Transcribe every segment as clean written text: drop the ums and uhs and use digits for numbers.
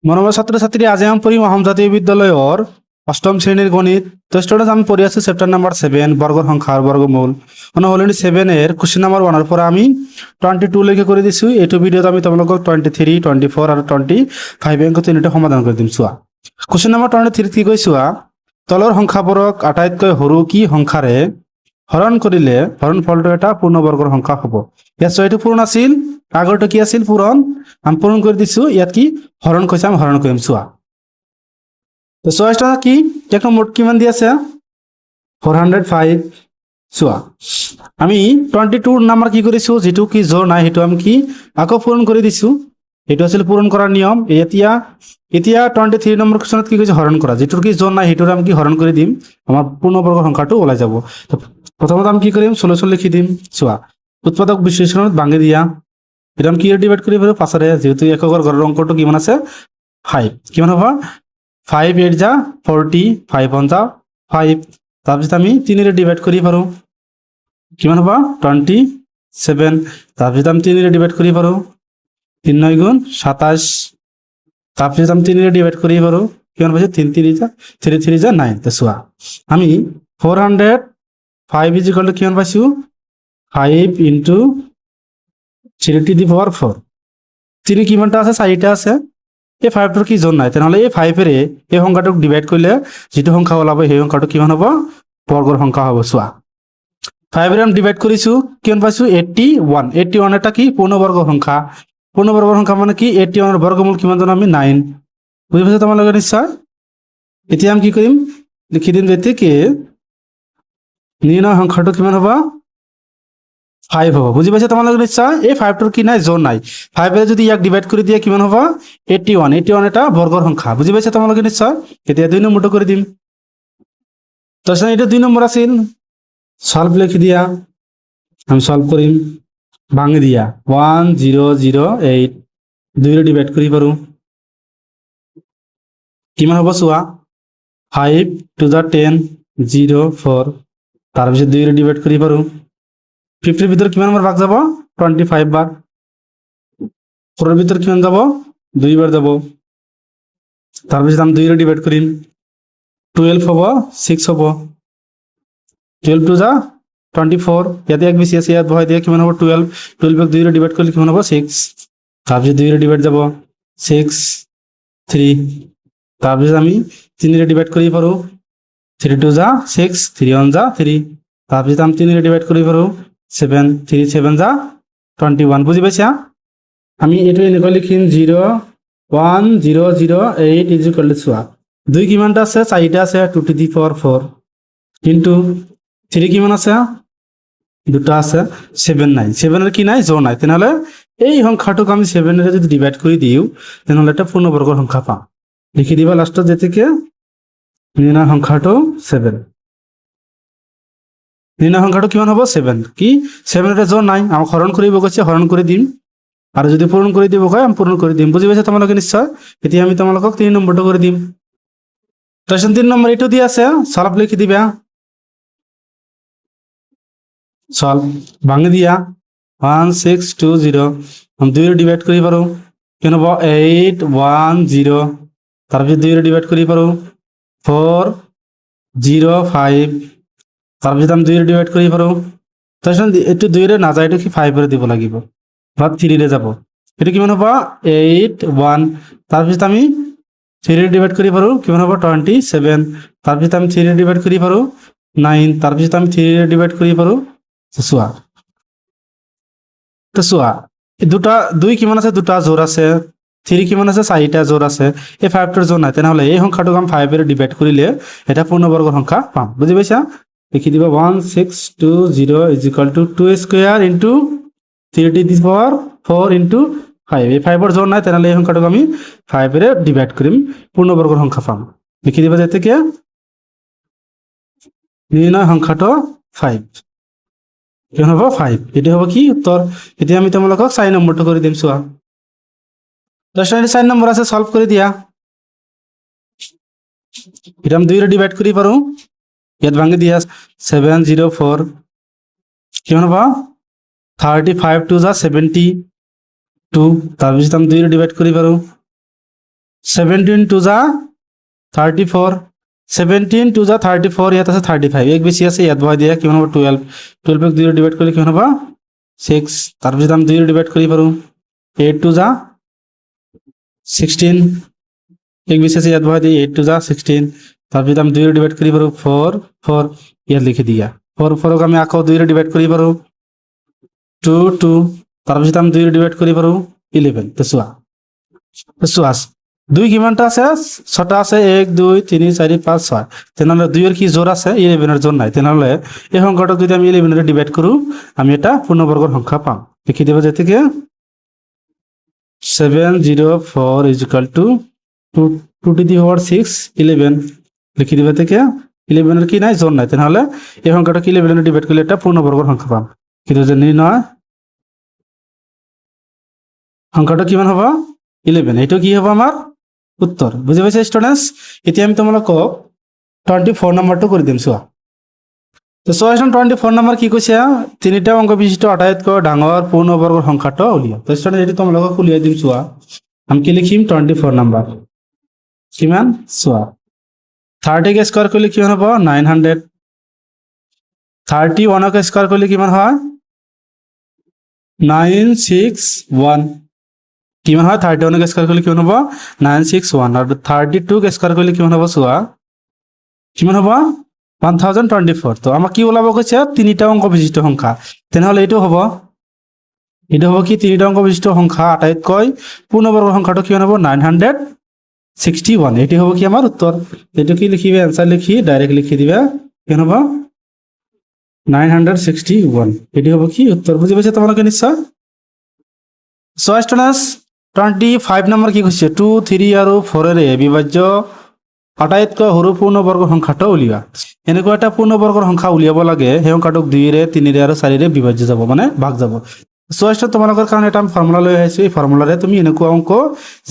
মৰমৰ ছাত্ৰ ছাত্ৰী আজি আমি পঢ়িম অসম জাতীয় বিদ্যালয়ৰ অষ্টম শ্ৰেণীৰ গণিত। তো ষ্টুডেন্টস আমি পঢ়ি আছো চেপ্টাৰ নাম্বাৰ 7 বৰ্গৰ সংখ্যাৰ বৰ্গমূল। মানে অলৰেডি 7 এৰ কোশ্চেন নাম্বাৰ 1 এৰ পৰা আমি 22 লৈকে কৰি দিছো। এইটো ভিডিওত আমি তোমালোকক 23, 24 আৰু 25 অংক তিনিটা সমাধান কৰি দিম। চোৱা কোশ্চেন নাম্বাৰ 23 কি কৈছো, তলৰ সংখ্যাবোৰক আটাইতকৈ সৰু কি সংখ্যাৰে হৰণ কৰিলে হৰণফলটো এটা পূৰ্ণবৰ্গৰ সংখ্যা হ'ব। ইয়াত এইটো পূৰণ আছিল, আগৰটো কি আছিল পূৰণ, আমি পূৰণ কৰি দিছো। ইয়াত কি হৰণ কৈছে, আমি হৰণ কৰিম। চোৱা তো চয়েসটা কি, এক নম্বৰ কিমান দি আছে 405। চোৱা আমি 22 নাম্বাৰ কি কৰিছো, যেটো কি জোৰ নাই সেইটো আমি কি আকৌ পূৰণ কৰি দিছো। এইটো আছিল পূৰণ কৰাৰ নিয়ম। এতিয়া 23 নম্বৰ কোশ্চেনত কি কৈছে হৰণ কৰা, যেটোৰ কি জোৰ নাই সেইটোৰ আমি কি হৰণ কৰি দিম, আমাৰ পূৰ্ণবৰ্গৰ সংখ্যাটো ওলাই যাব। তো প্ৰথমতে আমি কি কৰিম, সলিউশন লিখি দিম। চোৱা উৎপাদক বিশ্লেষণত ভাঙি দিয়া, এটা আমি কি ডিভাইড কৰি পাৰো 5ৰে, যেহেতু এককৰ ঘৰৰ অংকটো কিমান আছে 5, কিমান হ'ব 5 8 যা 40, 5 1 যা 5। তাৰপিছত আমি 3ৰে ডিভাইড কৰি পাৰো, কিমান হ'ব 27। তাৰপিছত আমি 3ৰে ডিভাইড কৰি পাৰো, 3 9 গুণ 27। তাৰপিছত আমি 3ৰে ডিভাইড কৰি পাৰো, কিমান পাইছো 3 3 যা 9। তো চোৱা আমি 405 ইজ ইকুয়াল টু কিমান পাইছো 5 ইনটু 3 টু দি পাওয়ার 4। 3 কিমানটা আছে 4টা আছে, এই 5টোৰ কি জোৰ নাই, তেনেহ'লে এই 5ৰে এই সংখ্যাটোক ডিভাইড কৰিলে যেটো সংখ্যা ওলাব সেই সংখ্যাটো কিমান হ'ব, বৰ্গৰ সংখ্যা হ'ব। চোৱা 5ৰে আমি ডিভাইড কৰিছো, কিমান পাইছো 81। 81 এটা কি পূৰ্ণবৰ্গৰ সংখ্যা। পূৰ্ণবৰ্গৰ সংখ্যা মানে কি 81 এর বর্গমূল কিমান জানো আমি 9। বুজি পাইছা তোমালোকে নিশ্চয়। এতিয়া আমি কি কৰিম, লিখি দিম যেতিকে নিৰ্ণয় সংখ্যাটো কিমান হ'ব 5 হ'ব। বুজি পাইছা তোমালোকে নিশ্চয়। এই 5টোৰ কি নাই জোৰ নাই, 5ৰে যদি ইয়াক ডিভাইড কৰি দিয়ে কিমান হ'ব 81। 81 এটা বৰ্গৰ সংখ্যা। বুজি পাইছা তোমালোকে নিশ্চয়। এতিয়া 2 নম্বৰটো কৰি দিম। তাৰপিছত এটা 2 নম্বৰ আছিল, সলভ লিখি দিয়া, আমি সলভ কৰিম ভাঙি দিয়া 1008 2ৰে ডিভাইড কৰি পাৰো, কিমান হ'ব চোৱা 5 2 যা 10 0 4। তাৰপিছত 2ৰে ডিভাইড কৰি পাৰো, 50 ভিতৰত কিমান বাৰ ভাগ যাব 25 বাৰ। 4 ভিতৰত কিমান যাব 2 বাৰ যাব। তাৰপিছত আমি 2ৰে ডিভাইড কৰিম, 12 হ'ব 6 হ'ব, 12 2 যা 24। ইয়াতে এক বেশি আছে, ইয়াত বহাই দিয়ে কিমান হ'ব 12। 12ক 2ৰে ডিভাইড কৰিলে কিমান হ'ব 6। তাৰপিছত 2ৰে ডিভাইড যাব 6 3। তাৰপিছত আমি 3ৰে ডিভাইড কৰি পাৰো, 3 2 যা 6, 3 1 যা 3। তাৰপিছত আমি 3ৰে ডিভাইড কৰি পাৰো 7, 3 7 যা 21। বুজি পাইছা। আমি এইটো এনেকৈ লিখিম 0 1 0 0 8 ইজ ইকুয়াল টু চোৱা 2 কিমানটা আছে 4টা আছে 2 টু দি পাওয়ার 4, কিন্তু 3 কিমান আছে 2টা আছে, 7 নাই, 7 এর কি নাই জোর নাই। তেনেহ'লে এই সংখ্যাটোক আমি 7ৰে যদি ডিভাইড কৰি দিও তেনেহ'লে এটা পূৰ্ণবৰ্গৰ সংখ্যা পাম। লিখি দিবা লাষ্টত যেতিকে নিৰ্ণয় সংখ্যাটো 7। নিৰ্ণয় সংখ্যাটো কিমান হ'ব 7। কি 7ৰে জোৰ নাই, আমাক হৰণ কৰিব কৈছে হৰণ কৰি দিম, আৰু যদি পূৰণ কৰি দিব কয় আমি পূৰণ কৰি দিম। বুজি পাইছা তোমালোকে নিশ্চয়। এতিয়া আমি তোমালোকক 3 নম্বৰটো কৰি দিম। তাৰপিছত 3 নম্বৰ এইটো দি আছে, সলভ লিখি দিবা, সলভ ভাঙি দিয়া 1620। আমি 2ৰে ডিভাইড কৰি পাৰো, কিমান হ'ব 8 1 0। তাৰপিছত 2ৰে ডিভাইড কৰি পাৰো 4 0 5। তাৰপিছত আমি 2ৰে ডিভাইড কৰি পাৰো, তাৰপিছত এইটো 2ৰে নাযায়, এইটো কি 5ৰে দিব লাগিব বা 3ৰে যাব। এটা কিমান হ'ব 8 1। তাৰপিছত আমি 3ৰে ডিভাইড কৰি পাৰো, কিমান হ'ব 27। তাৰপিছত আমি 3ৰে ডিভাইড কৰি পাৰো 9। তাৰপিছত আমি 3ৰে ডিভাইড কৰি পাৰো চোৱা। তো চোৱা দুটা 2 কিমান আছে 2টা জোৰ আছে, 3 কিমান আছে 4টা জোৰ আছে, এই 5টোৰ জোৰ নাই। তেনেহ'লে এই সংখ্যাটোক আমি 5ৰে ডিভাইড কৰিলে এটা পূৰ্ণবৰ্গৰ সংখ্যা পাম। বুজি পাইছা। লিখি দিবা 1620 is equal to 2 square into 3 to the power 4 into 5। এই 5ৰ জোৰ নাই, তেনেহ'লে এই সংখ্যাটোক আমি 5ৰে ডিভাইড কৰিম, পূৰ্ণবৰ্গৰ সংখ্যা পাম। লিখি দিবা যেতিকে নিৰ্ণয় সংখ্যাটো 5। কিমান হ'ব 5। এটি হ'ব কি উত্তৰ। এতিয়া আমি তোমালোকক 4 নম্বৰটো কৰি দিম। চোৱা 4 নম্বৰ আছে, সলভ কৰি দিয়া। এটা আমি 2ৰে ডিভাইড কৰি পাৰো, ইয়াত ভাঙি দিয়া 7 0 4। কিমান হ'ব 35 2 যা 72। তাৰপিছত আমি 2ৰে ডিভাইড কৰি পাৰো, 17 টু যা 34, 17 টু যা 34, ইয়াত আছে 35, এক বেছি আছে ইয়াত বহাই দিয়া কিমান হ'ব 12, 12 ক 2 ডিভাইড কৰিলে কিমান হ'ব 6, তাৰপিছত আমি 2 ডিভাইড কৰি পাৰোঁ 8 টু যা 16, এক বেছি আছে ইয়াত বহাই দিয়ে 8 টু যা 16, তাৰপিছত আমি 2 ডিভাইড কৰি পাৰোঁ 4, 4 ইয়াত লিখি দিয়া 4, 4 ক আমি আকৌ 2 ডিভাইড কৰি পাৰোঁ 2, 2, তাৰপিছত আমি 2 ডিভাইড কৰি পাৰোঁ 11, তো চোৱা 2 কিমানটা আছে 6টা আছে 1 2 3 4 5 6, তেনেহ'লে 2 এর কি জোড় আছে 11 এর জোড় নাই, তেনেহ'লে এই সংখ্যাটা যদি আমি 11 এর ডিভাইড কৰো আমি এটা পূৰ্ণবৰ্গৰ সংখ্যা পাম। লিখি দেব যে থেকে 704 is equal to 2 to the power 6 11, লিখি দেব থেকে 11 এর কি নাই জোড় নাই, তেনেহ'লে এই সংখ্যাটা 11 এর ডিভাইড করলে এটা পূৰ্ণবৰ্গৰ সংখ্যা পাম। কিন্তু যে নিৰ্ণয় সংখ্যাটা কিমান হ'ব 11, এইটো কি হ'ব আমাৰ উত্তৰ। বুজি পাইছে ষ্টুডেন্টস? এতিয়া আমি তোমালোকক 24 নম্বৰটো কৰি দিম চোৱা। তো চোৱা 24 নম্বৰ কি কৈছে, তিনিটা অংক বিশিষ্ট আটাইতকৈ ডাঙৰ পূৰ্ণবৰ্গৰ সংখ্যাটো উলিওৱা। তো ষ্টুডেন্ট এইটো তোমালোকক উলিয়াই দিম চোৱা। আমি কি লিখিম 24 নম্বৰ কিমান চোৱা 30 কে স্কয়াৰ কৰিলে কিমান হ'ব 900, 31 কে স্কয়াৰ কৰিলে কিমান হয় 961, কিমান হয় 31 কে স্কয়াৰ কৰিলে কিমান হ'ব 961, আৰু 32 কে স্কয়াৰ কৰিলে কিমান হ'ব চোৱা কিমান হ'ব 1024। তো আমাক কি ওলাব কৈছে তিনিটা অংক বিশিষ্ট সংখ্যা, তেনেহ'লে এইটো হ'ব কি তিনিটা অংক বিশিষ্ট সংখ্যা আটাইতকৈ পূৰ্ণবৰ্গৰ সংখ্যাটো কিমান হ'ব 961, এটি হ'ব কি আমাৰ উত্তৰ। এইটো কি লিখিবে আনসার লিখি ডাইরেক্ট লিখি দিবা কিমান হ'ব 961, এটি হ'ব কি উত্তৰ। বুজি পাইছে তোমালোকে নিশ্চয়? সো স্টুডেন্টস 25 নম্বৰ কি কৈছে 2 3 আৰু 4 এৰে বিভাজ্য আটাইতকৈ সৰু পূৰ্ণবৰ্গৰ সংখ্যাটো উলিওৱা। এনেকুৱা এটা পূৰ্ণবৰ্গৰ সংখ্যা উলিয়াব লাগে সেই সংখ্যাটোক 2 ৰে 3 ৰে আৰু 4 ৰে বিভাজ্য যাব মানে ভাগ যাব। সো তোমালোকৰ কাৰণে এটা ফৰ্মুলা লৈ আহিছো, এই ফৰ্মুলাৰে তুমি এনেকুৱা অংক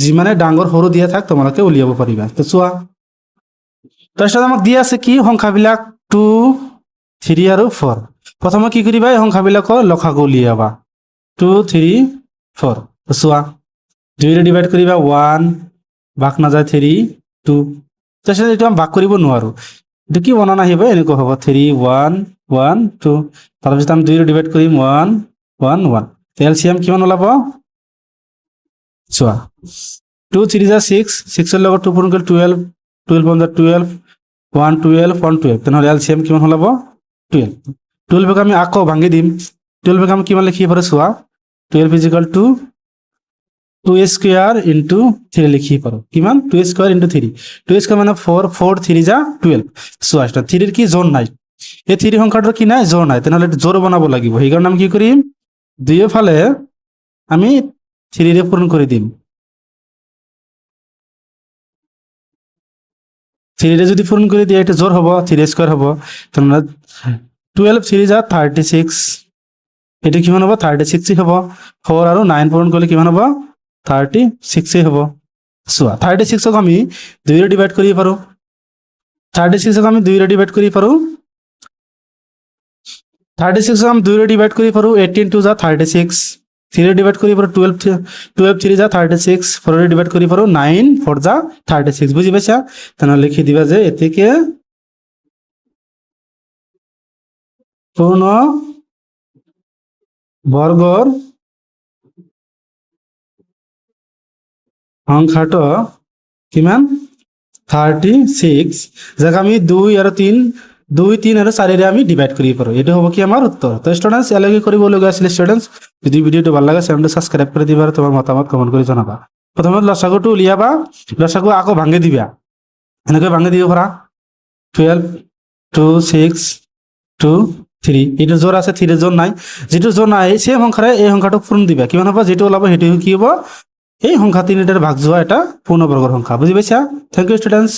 যিমানে ডাঙৰ সৰু দিয়া থাক তোমালোকে উলিয়াব পাৰিবা। তো চোৱা তাৰপিছত আমাক দিয়া আছে কি সংখ্যাবিলাক 2 3 আৰু 4, প্ৰথমে কি কৰিবা এই সংখ্যাবিলাকৰ লসাগু উলিয়াবা 2 3 4। তো চোৱা 2 ৰে ডিভাইড কৰিবা 1, ভাগ নাযায় 3 2, তাৰপিছত এইটো আমি ভাগ কৰিব নোৱাৰো, এইটো কি বনান আহিব এনেকুৱা হ'ব 3 1 1 2, তাৰপিছত আমি 2 ৰে ডিভাইড কৰিম 1 1 1, এলসিএম কিমান ওলাব চোৱা 2 3 যা 6, 6 এৰ লগত 2 পূৰণ কৰিলে 12, 12 1 যা 12, 1 12 1 12, তেনেহ'লে এলসিএম কিমান ওলাব 12। 12 ক আমি আকৌ ভাঙি দিম, 12 ক আমি কিমান লিখিব পাৰো চোৱা 12 is equal to 2 square into 3 লিখি পাৰো কিমান 2 স্কয়াৰ ইনটু 3, 2 স্কয়াৰ মানে 4, 4 3 যা 12। চোৱা 3 এৰ কি জোড় নাই, এই 3 সংখ্যাটোৰ কি নাই জোড় নাই, তেনেহ'লে জোড় বনাব লাগিব। সেইকাৰণে আমি কি কৰিম দুইও ফালে আমি 3 ৰে পূৰণ কৰি দিম, 3 রে যদি পূরণ করে দিয়ে এটা জোর হবো 3 স্কয়ার হবো, তাহলে 12 3 যা 36, এটা কিমান হবো 36 হবো, 4 আৰু 9 পূৰণ কৰলে কিমান হবো 36 হবো। চোৱা 36 ক আমি 2 ৰে ডিভাইড কৰিব পাৰো, 36 ক আমি 2 ৰে ডিভাইড কৰিব পাৰো, 36 ক আমি 2 ৰে ডিভাইড কৰিব পাৰো 18 2 যা 36, 3 ৰে ডিভাইড কৰিব পাৰো 12 3 যা 36, 4 ৰে ডিভাইড কৰিব পাৰো 9 4 যা 36। বুজি পাইছা? তেনেহ'লে লিখি দিবা যে এতিকে পূর্ণ বর্গর সংখ্যাটো কিমান 36, যাক আমি 2 আৰু 3 আৰু 4 ৰে আমি ডিভাইড কৰিব পাৰো, এইটো হ'ব কি আমাৰ উত্তৰ। তো স্টুডেন্টস এলাগে কৰিব লগা আছিল স্টুডেন্টস, যদি ভিডিওটো ভাল লাগে চ্যানেলটো সাবস্ক্ৰাইব কৰি দিবা আৰু তোমাৰ মতামত কমেন্ট কৰি জনাবা। প্ৰথমে লসাগুটো উলিয়াবা, লসাগু আকৌ ভাঙি দিবা, এনেকৈ ভাঙি দিব পাৰা 12 2 6 2 3, এইটো জোৰ আছে 3 জোৰ নাই, যেটো জোৰ নাই সেই সংখ্যাৰে এই সংখ্যাটোক পূৰণ দিবা, কিমান হ'ব যেটো ওলাব সেইটো কি হ'ব এই সংখ্যা 3টাৰ ভাগ যোৱা এটা পূৰ্ণবৰ্গৰ সংখ্যা। বুজি পাইছা? Thank you students.